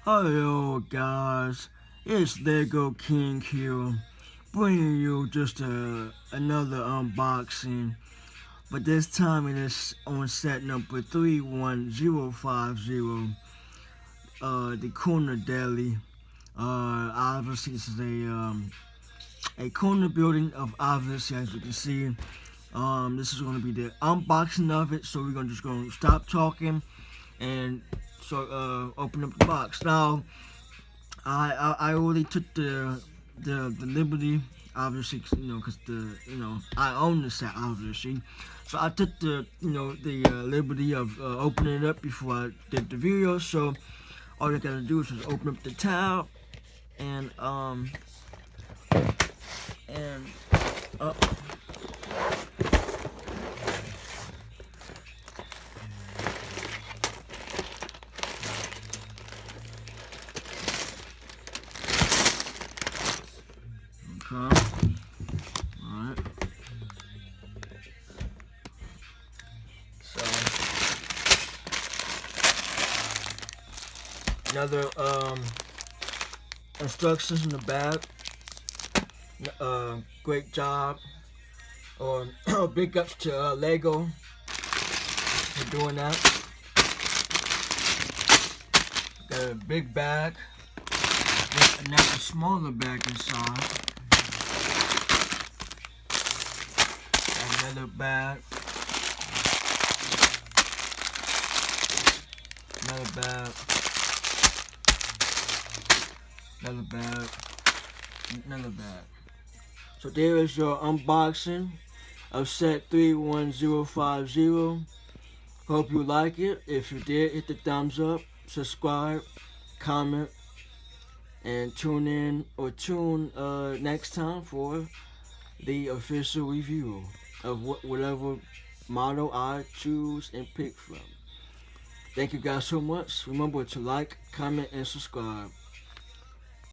Hello guys, it's Lego King here, bringing you just another unboxing, but this time it is on set number 31050, the corner deli. Obviously this is a corner building of obviously as you can see. This is going to be the unboxing of it, so we're just going to stop talking and open up the box. Now, I already took the liberty, obviously, because I own the set, obviously. So I took the liberty of opening it up before I did the video. So all you gotta do is just open up the tab and and uh, okay, all right. So another instructions in the back. Great job, or big ups to Lego for doing that. Got a big bag, with another smaller bag inside. Another bag, another bag, another bag, another bag. So there is your unboxing of set 31050. Hope you like it. If you did, hit the thumbs up, subscribe, comment, and tune next time for the official review of whatever model I choose and pick from. Thank you guys so much. Remember to like, comment, and subscribe.